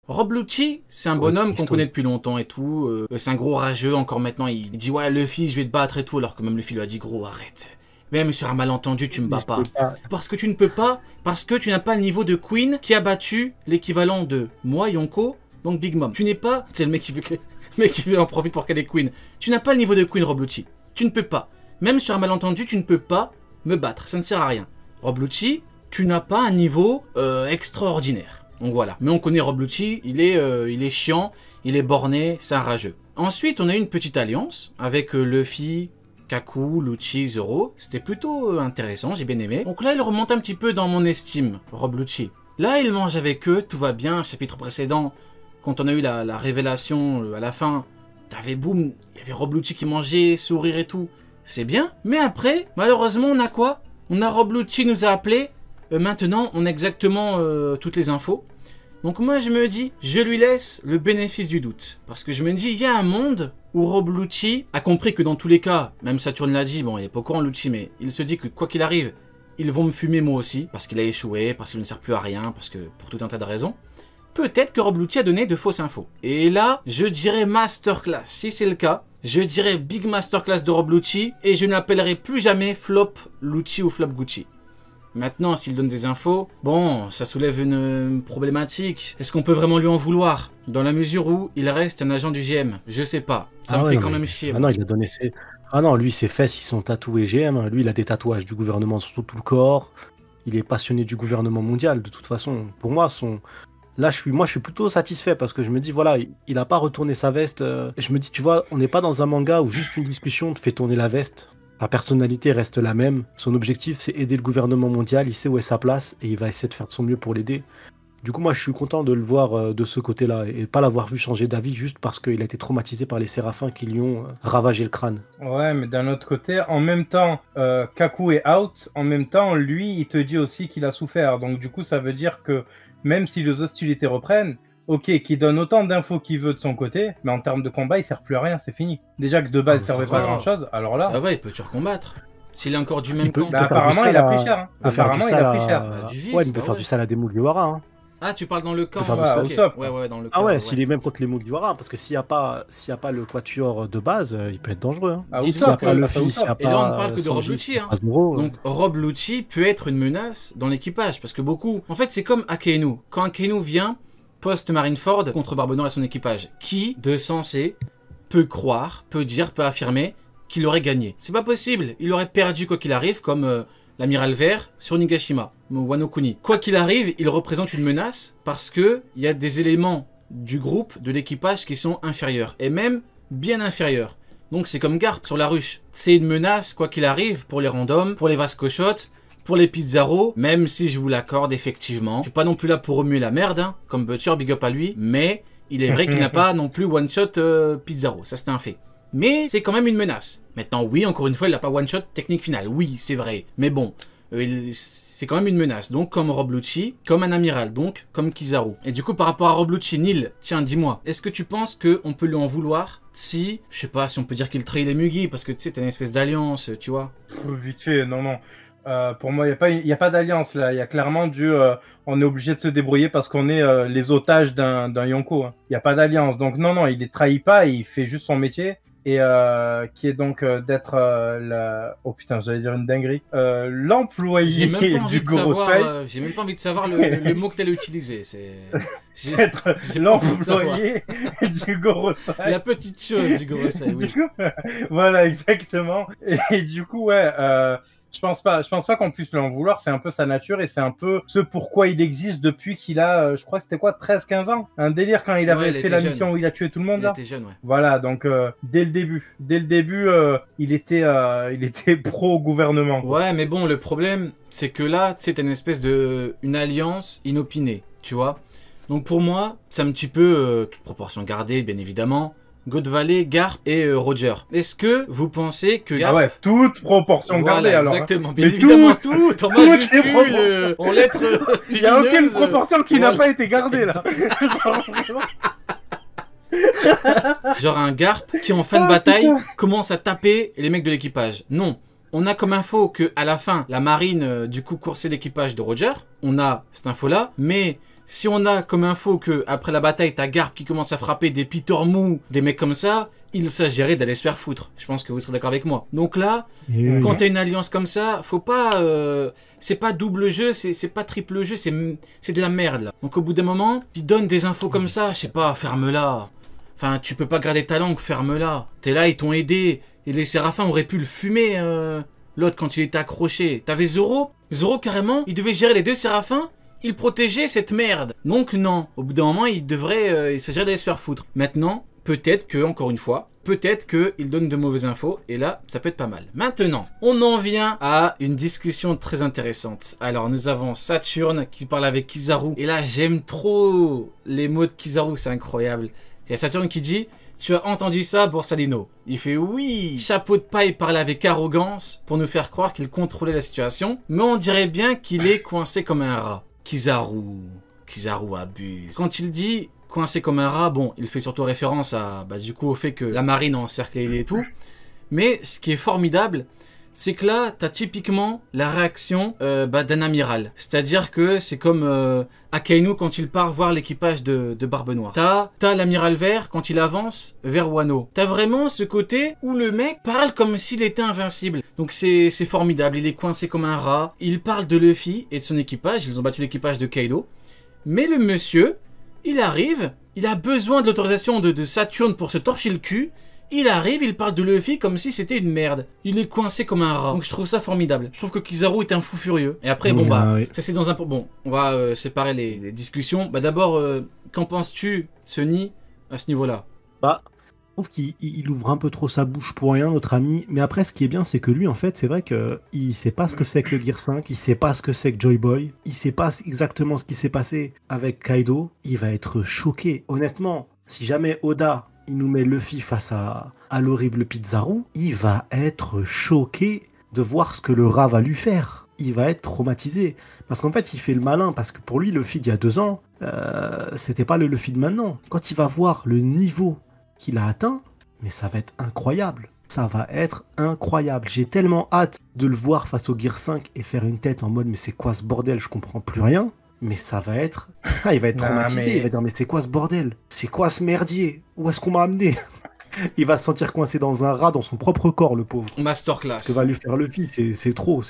Rob Lucci, c'est un Ouais, bonhomme qu'on Christo. connaît depuis longtemps et tout. C'est un gros rageux, encore maintenant. Il dit ouais, Luffy, je vais te battre et tout. Alors que même Luffy lui a dit gros, arrête. Même sur un malentendu, tu me bats Je pas. peux pas. Parce que tu ne peux pas, parce que tu n'as pas le niveau de Queen qui a battu l'équivalent de moi, Yonko, donc Big Mom. Tu n'es pas. C'est le mec qui veut que. Le mec qui veut en profiter pour qu'elle est Queen. Tu n'as pas le niveau de Queen, Rob Lucci. Tu ne peux pas. Même sur un malentendu, tu ne peux pas me battre. Ça ne sert à rien. Rob Lucci, tu n'as pas un niveau extraordinaire. Donc voilà. Mais on connaît Rob Lucci, il est chiant, il est borné, c'est un rageux. Ensuite, on a eu une petite alliance avec Luffy, Kaku, Lucci, Zoro. C'était plutôt intéressant, j'ai bien aimé. Donc là, il remonte un petit peu dans mon estime, Rob Lucci. Là, il mange avec eux, tout va bien. Chapitre précédent, quand on a eu la révélation à la fin, t'avais boum, il y avait Rob Lucci qui mangeait, sourire et tout. C'est bien. Mais après, malheureusement, on a quoi? On a Rob Lucci nous a appelé. Maintenant, on a exactement toutes les infos. Donc moi, je me dis, je lui laisse le bénéfice du doute. Parce que je me dis, il y a un monde où Rob Lucci a compris que dans tous les cas, même Saturne l'a dit, bon, il n'est pas au courant Lucci, mais il se dit que quoi qu'il arrive, ils vont me fumer moi aussi. Parce qu'il a échoué, parce qu'il ne sert plus à rien, parce que pour tout un tas de raisons. Peut-être que Rob Lucci a donné de fausses infos. Et là, je dirais masterclass. Si c'est le cas, je dirais big masterclass de Rob Lucci et je n'appellerai plus jamais flop Lucci ou flop Gucci. Maintenant, s'il donne des infos, bon, ça soulève une problématique. Est-ce qu'on peut vraiment lui en vouloir? Dans la mesure où il reste un agent du GM. Je sais pas. Ça me fait quand même chier. Ah non, il a donné ses... Ah non, lui, ses fesses, ils sont tatoués GM. Lui, il a des tatouages du gouvernement sur tout le corps. Il est passionné du gouvernement mondial, de toute façon. Pour moi, Là, moi, je suis plutôt satisfait parce que je me dis, voilà, il a pas retourné sa veste. Je me dis, tu vois, on n'est pas dans un manga où juste une discussion te fait tourner la veste. Sa personnalité reste la même. Son objectif, c'est aider le gouvernement mondial. Il sait où est sa place et il va essayer de faire de son mieux pour l'aider. Du coup, moi, je suis content de le voir de ce côté-là et pas l'avoir vu changer d'avis juste parce qu'il a été traumatisé par les séraphins qui lui ont ravagé le crâne. Ouais, mais d'un autre côté, en même temps, Kaku est out. En même temps, lui, il te dit aussi qu'il a souffert. Donc, du coup, ça veut dire que même si les hostilités reprennent, ok, qu'il donne autant d'infos qu'il veut de son côté, mais en termes de combat, il sert plus à rien, c'est fini. Déjà que de base, il servait pas à grand chose, alors là. Ça va, il peut te recombattre. S'il est encore du même camp. Bah, apparemment, il a pris cher. Hein. Apparemment, il a pris cher. Bah, du vice, ouais, il peut bah faire ouais. du sal à des Mugiwara. Hein. Ah, tu parles dans le camp. faire du Ah, sale. ok. Au top. Ouais, dans le camp. Ah ouais, s'il est même contre les Mugiwara, parce que s'il n'y a pas le quatuor de base, il peut être dangereux. Hein. Ah, Dites au S'il n'y a top, pas ça Luffy, fait au s'il n'y a top. Et là, on ne pas parle que de Rob Sanji, Lucci. Hein. Asmoro, Donc, Rob Lucci peut être une menace dans l'équipage. Parce que beaucoup. En fait, c'est comme Akainu. Quand Akainu vient, post-Marineford, contre Barbe Noire et son équipage, qui, de sensé, peut croire, peut dire, peut affirmer qu'il aurait gagné. C'est pas possible. Il aurait perdu quoi qu'il arrive, comme l'amiral vert sur Nigashima, Wano Kuni. Quoi qu'il arrive, il représente une menace parce que il y a des éléments du groupe, de l'équipage qui sont inférieurs. Et même bien inférieurs. Donc c'est comme Garp sur la ruche. C'est une menace, quoi qu'il arrive, pour les randoms, pour les Vascochottes, pour les Pizarro, même si je vous l'accorde effectivement. Je suis pas non plus là pour remuer la merde, hein, comme Butcher, big up à lui, mais il est vrai qu'il n'a pas non plus one-shot Pizarro, ça c'est un fait. Mais c'est quand même une menace. Maintenant oui, encore une fois, il n'a pas one-shot technique finale, oui, c'est vrai. Mais bon, c'est quand même une menace. Donc comme Rob Lucci, comme un amiral, donc comme Kizaru. Et du coup par rapport à Rob Lucci, Neil, tiens dis-moi, est-ce que tu penses qu'on peut lui en vouloir si, je sais pas, si on peut dire qu'il trahit les Mugi, parce que tu sais, t'as une espèce d'alliance, tu vois. Vite fait, non. Pour moi, il n'y a pas d'alliance là. Il y a clairement on est obligé de se débrouiller parce qu'on est les otages d'un Yonko. Hein. Il n'y a pas d'alliance. Donc non, il les trahit pas, il fait juste son métier. Et qui est donc d'être oh putain, j'allais dire une dinguerie. L'employé du Gorosei. J'ai même pas envie de savoir le mot que tu allais utiliser. Être l'employé du Gorosei. La petite chose du Gorosei, oui. Coup, voilà, exactement. Et du coup, ouais... Je pense pas qu'on puisse lui en vouloir, c'est un peu sa nature et c'est un peu ce pourquoi il existe depuis qu'il a, je crois que c'était quoi, 13-15 ans. Un délire quand il avait fait la mission où il a tué tout le monde. Il était jeune, ouais. Voilà, donc dès le début, il était pro-gouvernement. Ouais, mais bon, le problème, c'est que là, tu sais, t'as une espèce une alliance inopinée, tu vois. Donc pour moi, c'est un petit peu, toute proportion gardée, bien évidemment, God Valley, Garp et Roger. Est-ce que vous pensez que Garp... Ah ouais, toute proportion gardée alors. Exactement, bien évidemment tout en majuscule, en lettres lumineuses. Il n'y a aucune proportion qui n'a pas été gardée là. Genre un Garp qui en fin de bataille commence à taper les mecs de l'équipage. Non. On a comme info que à la fin, la marine du coup coursait l'équipage de Roger. On a cette info là, mais si on a comme info que après la bataille, t'as Garp qui commence à frapper des Peter Mou, des mecs comme ça, il s'agirait d'aller se faire foutre. Je pense que vous serez d'accord avec moi. Donc là, quand t'as une alliance comme ça, faut pas... c'est pas double jeu, c'est pas triple jeu, c'est de la merde là. Donc au bout d'un moment, tu donnes des infos comme ça, je sais pas, ferme-la. Enfin, tu peux pas garder ta langue, ferme-la. T'es là, ils t'ont aidé. Et les séraphins auraient pu le fumer, l'autre, quand il était accroché. T'avais Zoro. Zoro, carrément, il devait gérer les deux séraphins. Il protégeait cette merde. Donc non, au bout d'un moment, il s'agirait d'aller se faire foutre. Maintenant, peut-être que, encore une fois, peut-être qu'il donne de mauvaises infos, et là, ça peut être pas mal. Maintenant, on en vient à une discussion très intéressante. Alors, nous avons Saturne qui parle avec Kizaru, et là, j'aime trop les mots de Kizaru, c'est incroyable. Il y a Saturne qui dit « Tu as entendu ça, Borsalino ?» Il fait « Oui !» Chapeau de paille parle avec arrogance pour nous faire croire qu'il contrôlait la situation, mais on dirait bien qu'il est coincé comme un rat. Kizaru abuse. Quand il dit coincé comme un rat, bon, il fait surtout référence à, du coup, au fait que la marine a encerclé et tout. Mais ce qui est formidable, c'est que là, t'as typiquement la réaction d'un amiral. C'est-à-dire que c'est comme Akainu quand il part voir l'équipage de Barbe Noire. T'as l'amiral vert quand il avance vers Wano. T'as vraiment ce côté où le mec parle comme s'il était invincible. Donc c'est formidable, il est coincé comme un rat. Il parle de Luffy et de son équipage, ils ont battu l'équipage de Kaido. Mais le monsieur, il arrive, il a besoin de l'autorisation de Saturne pour se torcher le cul. Il arrive, il parle de Luffy comme si c'était une merde. Il est coincé comme un rat. Donc je trouve ça formidable. Je trouve que Kizaru est un fou furieux. Et après, bon oui. Ça c'est dans un... Bon, on va séparer les discussions. D'abord, qu'en penses-tu, Sunny, à ce niveau-là? Je trouve qu'il ouvre un peu trop sa bouche pour rien, notre ami. Mais après, ce qui est bien, c'est que lui, en fait, c'est vrai qu'il sait pas ce que c'est que le Gear 5, il sait pas ce que c'est que Joy Boy, il sait pas exactement ce qui s'est passé avec Kaido. Il va être choqué. Honnêtement, si jamais Oda, il nous met Luffy face à l'horrible Pizarro, il va être choqué de voir ce que le rat va lui faire. Il va être traumatisé. Parce qu'en fait, il fait le malin, parce que pour lui, Luffy d'il y a 2 ans, c'était pas le Luffy de maintenant. Quand il va voir le niveau qu'il a atteint, mais ça va être incroyable. Ça va être incroyable. J'ai tellement hâte de le voir face au Gear 5 et faire une tête en mode mais c'est quoi ce bordel, je comprends plus rien. Mais ça va être... il va être traumatisé, il va dire mais c'est quoi ce bordel? C'est quoi ce merdier? Où est-ce qu'on m'a amené? Il va se sentir coincé dans un rat dans son propre corps, le pauvre. Masterclass. Ce que va lui faire Luffy, c'est trop.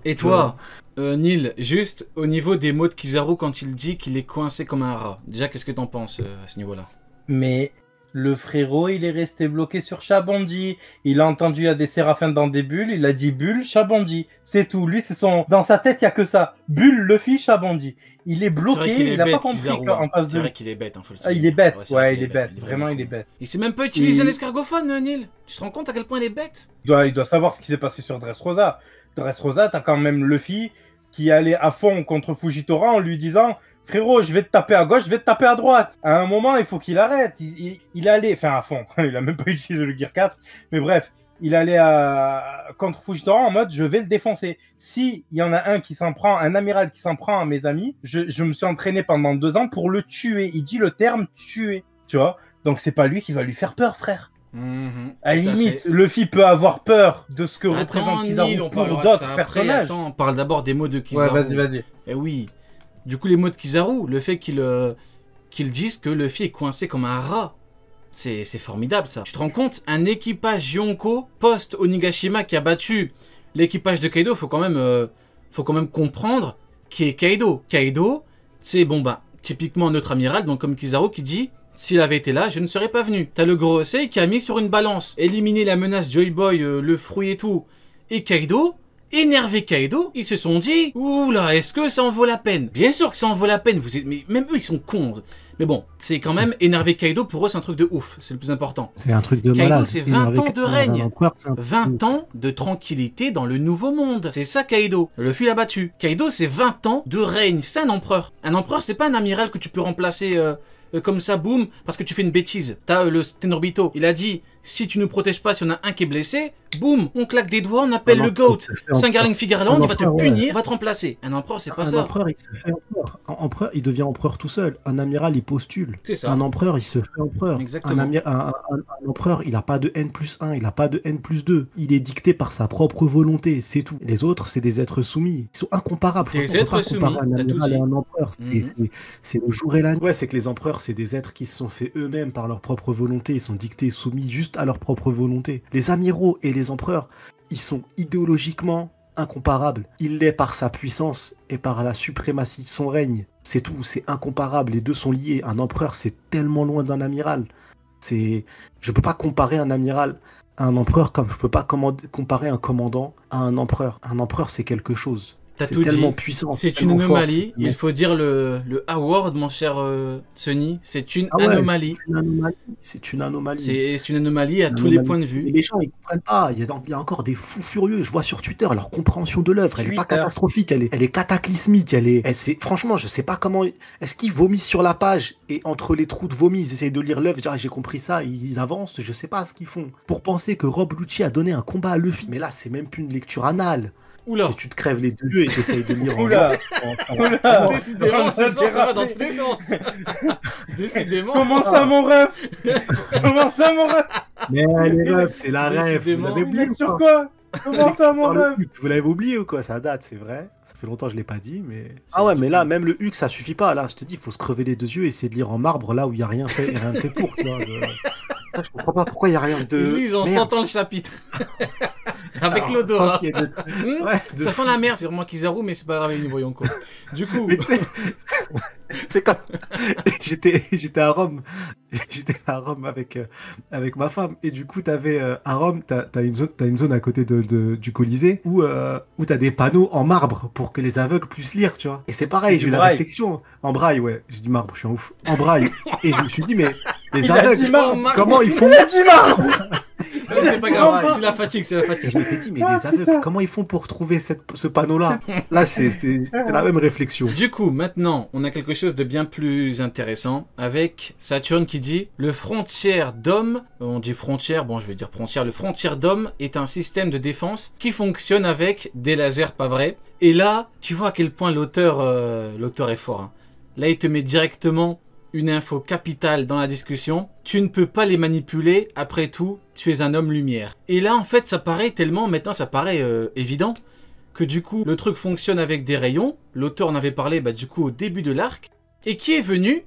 Et toi, Neil, juste au niveau des mots de Kizaru quand il dit qu'il est coincé comme un rat, déjà qu'est-ce que t'en penses à ce niveau-là? Mais... le frérot, il est resté bloqué sur Shabondi. Il a entendu, il y a des séraphins dans des bulles. Il a dit bulle, Shabondi. C'est tout. Lui, c'est son... dans sa tête, il n'y a que ça. Bulle, Luffy, Shabondi. Il est bloqué. Il n'a pas compris qu'en face de... C'est vrai qu'il est bête. Faut le savoir. Il est bête. Ouais, il est bête. Vraiment, il est bête. Il sait même pas utiliser un escargophone, Neil. Tu te rends compte à quel point il est bête? Il doit savoir ce qui s'est passé sur Dressrosa. Dressrosa, t'as quand même Luffy qui allait à fond contre Fujitora en lui disant... frérot, je vais te taper à gauche, je vais te taper à droite. À un moment, il faut qu'il arrête. Il allait, enfin à fond, il a même pas utilisé le Gear 4, mais bref, il allait contre Fujitora en mode je vais le défoncer. Si il y en a un qui s'en prend, un amiral qui s'en prend à mes amis, je me suis entraîné pendant 2 ans pour le tuer. Il dit le terme tuer, tu vois. Donc c'est pas lui qui va lui faire peur, frère. À la limite, Luffy peut avoir peur de ce que représente Kizaru pour d'autres personnages. Attends, on parle d'abord des mots de Kizaru. Ouais, vas-y. Eh oui. Du coup, les mots de Kizaru, le fait qu'il dise que Luffy est coincé comme un rat, c'est formidable ça. Tu te rends compte, un équipage Yonko post-Onigashima qui a battu l'équipage de Kaido, faut quand même comprendre qui est Kaido. Kaido, c'est typiquement notre amiral, donc comme Kizaru qui dit s'il avait été là, je ne serais pas venu. T'as le gros Osei qui a mis sur une balance, éliminé la menace Joy Boy, le fruit et tout, et Kaido. Énervé Kaido, ils se sont dit oula, est-ce que ça en vaut la peine? Bien sûr que ça en vaut la peine, mais même eux ils sont cons. Mais bon, c'est quand même énervé Kaido, pour eux c'est un truc de ouf, c'est le plus important. C'est un truc de Kaido, malade. c'est 20 ans de règne, 20 ans de tranquillité dans le nouveau monde. C'est ça Kaido, Luffy l'a battu. Kaido c'est 20 ans de règne, c'est un empereur. Un empereur c'est pas un amiral que tu peux remplacer comme ça, boum, parce que tu fais une bêtise. T'as le Tenryubito, il a dit si tu ne protèges pas, si on a un qui est blessé, Boum, on claque des doigts, on appelle Un le empereur, GOAT. il se fait Singarling Figarland, Un il va te empereur, ouais. punir, il va te remplacer. Un empereur, c'est pas Un ça. empereur, il se fait empereur. Un empereur, il devient empereur tout seul. Un amiral, il postule. C'est ça. Un empereur, il se fait empereur. Exactement. Un empereur, il n'a pas de N+1, il n'a pas de N+2. Il est dicté par sa propre volonté, c'est tout. Les autres, c'est des êtres soumis. Ils sont incomparables. Des On peut êtres pas soumis, comparer un t'as tout amiral dit. et un empereur. Mhm. C'est le jour et la nuit. Ouais, c'est que les empereurs, c'est des êtres qui se sont faits eux-mêmes par leur propre volonté. Ils sont dictés, soumis juste à leur propre volonté. Les amiraux et les empereurs, ils sont idéologiquement incomparables. Il l'est par sa puissance et par la suprématie de son règne. C'est tout, c'est incomparable. Les deux sont liés. Un empereur, c'est tellement loin d'un amiral. Je peux pas comparer un amiral à un empereur comme je peux pas comparer un commandant à un empereur. Un empereur, c'est quelque chose. T'as C'est tout tellement dit. puissant. C'est une tellement fort, anomalie. c'est- Il faut dire le award, mon cher Sonny. C'est une Ah ouais, anomalie. C'est une anomalie. C'est une anomalie. C'est une anomalie à Une tous les anomalie. points de Et vue. les gens, ils comprennent pas. Il y a encore des fous furieux. Je vois sur Twitter leur compréhension de l'œuvre. Elle est pas Twitter. catastrophique. Elle est cataclysmique. Franchement, je sais pas comment. Est-ce qu'ils vomissent sur la page et entre les trous de vomi, ils essayent de lire l'œuvre. J'ai compris ça. Ils avancent. Je sais pas ce qu'ils font. Pour penser que Rob Lucci a donné un combat à Luffy. Mais là, c'est même plus une lecture anale. Oula. Si tu te crèves les deux yeux et tu essayes de lire en Oula. Oula. Décidément, ce soir, ça va dans dérapé. tous les sens. Décidément. Comment ça, mon ref? Comment ça, mon ref? Mais les rêves, c'est la rêve. Vous Décidément. l'avez oublié ou Sur quoi quoi? Comment ça, mon ref? Vous l'avez oublié ou quoi? Ça date, c'est vrai. Ça fait longtemps que je l'ai pas dit, mais. Ah ouais, mais là, même le HUC, ça suffit pas. Là, je te dis, il faut se crever les deux yeux et essayer de lire en marbre là où il y a rien fait, rien fait pour. Tu vois, je comprends pas pourquoi il y a rien de. Ils lisent en Merde. sentant le chapitre. Avec Alors, l'odorat. tant qu'il y ait de- Ouais, de- Ça sent la merde, c'est vraiment Kizaru, mais c'est pas grave, nous voyons quoi. Du coup, Mais tu sais, c'est comme j'étais à Rome, j'étais à Rome avec ma femme et du coup à Rome t'as une zone à côté du Colisée où t'as des panneaux en marbre pour que les aveugles puissent lire, tu vois. Et c'est pareil, Du j'ai eu la braille. réflexion en braille, ouais, j'ai dit marbre, je suis un ouf, en braille et je me suis dit mais les Il a dit aveugles marbre. comment ils font? Il a dit marbre. c'est pas grave, c'est la fatigue, c'est la Et fatigue. je m'étais dit mais les aveugles comment ils font pour trouver ce panneau-là? Là c'est la même réflexion. Du coup, maintenant, on a quelque chose de bien plus intéressant avec Saturne qui dit le frontière d'homme, on dit frontière, bon je vais dire frontière, le frontière d'homme est un système de défense qui fonctionne avec des lasers pas vrais. Et là, tu vois à quel point l'auteur est fort. Hein. Là, il te met directement une info capitale dans la discussion. Tu ne peux pas les manipuler, après tout, tu es un homme lumière. Et là, en fait, ça paraît tellement, maintenant ça paraît évident, que du coup, le truc fonctionne avec des rayons. L'auteur en avait parlé, du coup, au début de l'arc. Et qui est venu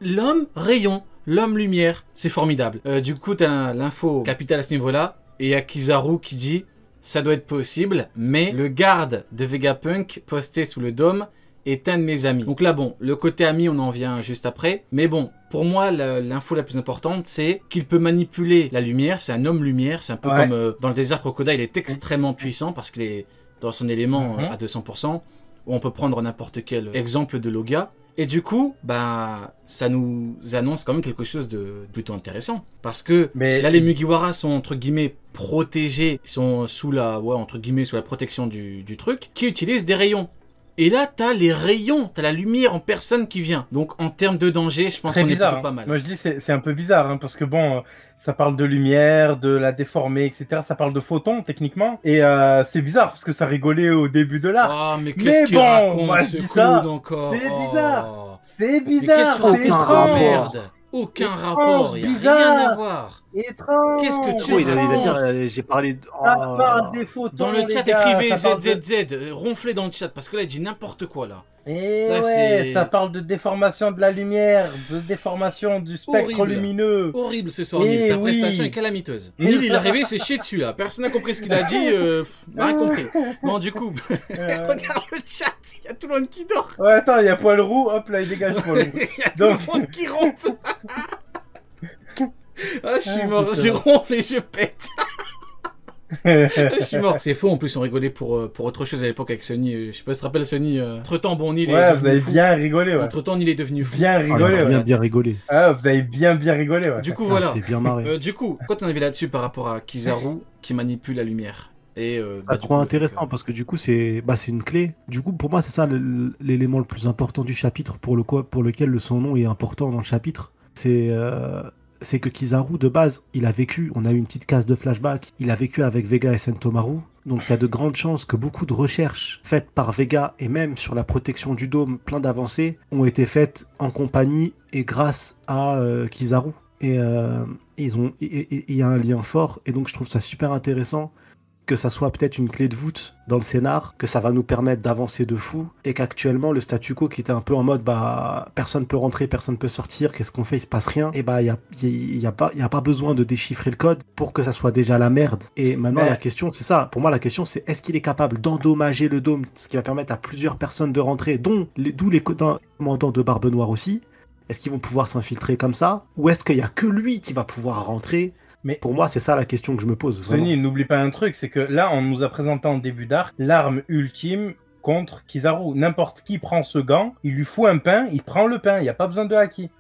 l'homme rayon, l'homme lumière. C'est formidable. Du coup, tu as l'info capitale à ce niveau-là. Et il y a Kizaru qui dit, ça doit être possible, mais le garde de Vegapunk posté sous le dôme est un de mes amis. Donc là, bon, le côté ami, on en vient juste après. Mais bon, pour moi, l'info la plus importante, c'est qu'il peut manipuler la lumière. C'est un homme lumière. C'est un peu Ouais. comme dans le désert Crocodile, il est extrêmement puissant parce qu'il est dans son élément à 200%. On peut prendre n'importe quel exemple de Logia. Et du coup, ça nous annonce quand même quelque chose de plutôt intéressant. Parce que Mais là, les Mugiwara sont entre guillemets protégés, ils sont sous la protection du truc, qui utilisent des rayons. Et là, t'as les rayons, t'as la lumière en personne qui vient. Donc, en termes de danger, je pense très qu'on est bizarre. plutôt pas mal. Moi je dis c'est un peu bizarre hein, parce que bon, ça parle de lumière, de la déformer, etc. Ça parle de photons techniquement et c'est bizarre parce que ça rigolait au début de l'arc. Ah, mais Mais qu'est-ce qu'il bon, raconte, moi, je ce dis ça, clown encore. c'est Oh. bizarre. C'est Mais bizarre, qu'est-ce c'est qu'on raconte, étrange. merde. Aucun rapport, y a rien bizarre. à voir. Étrange. Qu'est-ce que tu Oh, il a racontes dit, j'ai parlé de... Ça Oh. parle des photons. Dans le les chat, gars, écrivez ça parle de- ZZZ, ronflez dans le chat, parce que là, il dit n'importe quoi, là. Et Là, ouais, c'est- ça parle de déformation de la lumière, de déformation du spectre Horrible. lumineux. Horrible ce soir, Eh Neil. Ta oui. prestation est calamiteuse. Neil, il est arrivé, c'est chier dessus, là. Personne n'a compris ce qu'il a dit, rien compris. Bon, du coup, regarde le chat, il y a tout le monde qui dort. Ouais, attends, il y a poil roux, hop là, il dégage poil roux. Il y a tout Donc- le monde qui ronfle. Ah, je suis Ah, mort, putain. je ronfle et je pète. Je suis mort. C'est faux, en plus, on rigolait pour autre chose à l'époque avec Sony. Je sais pas si tu te rappelles, Sony. Entre-temps, bon, Neil est Ouais, vous devenu avez fou. bien rigolé, ouais. Entre-temps, Neil est devenu fou. Bien Ah, on rigolé, a ouais. bien rigolé. Ah, vous avez bien rigolé, ouais. Du coup, Ah, voilà. c'est bien marré. Du coup, quoi t'en avais là-dessus par rapport à Kizaru qui manipule la lumière et Pas du trop coup, intéressant parce que du coup c'est une clé. Du coup pour moi c'est ça l'élément le plus important du chapitre pour lequel son nom est important dans le chapitre. c'est que Kizaru, de base, il a vécu, on a eu une petite case de flashback, il a vécu avec Vega et Sentomaru. Donc il y a de grandes chances que beaucoup de recherches faites par Vega et même sur la protection du dôme, plein d'avancées, ont été faites en compagnie et grâce à Kizaru. Et il y a un lien fort, et donc je trouve ça super intéressant que ça soit peut-être une clé de voûte dans le scénar, que ça va nous permettre d'avancer de fou, et qu'actuellement le statu quo qui était un peu en mode personne peut rentrer, personne peut sortir, qu'est-ce qu'on fait, il se passe rien, et il y a pas besoin de déchiffrer le code pour que ça soit déjà la merde. Et maintenant la question c'est ça, pour moi la question c'est est-ce qu'il est capable d'endommager le dôme, ce qui va permettre à plusieurs personnes de rentrer, d'où les commandants de Barbe Noire aussi. Est-ce qu'ils vont pouvoir s'infiltrer comme ça, ou est-ce qu'il y a que lui qui va pouvoir rentrer? Mais pour moi, c'est ça la question que je me pose. Sony, n'oublie pas un truc, c'est que là, on nous a présenté en début d'arc l'arme ultime contre Kizaru. N'importe qui prend ce gant, il lui fout un pain, il prend le pain, il n'y a pas besoin de haki.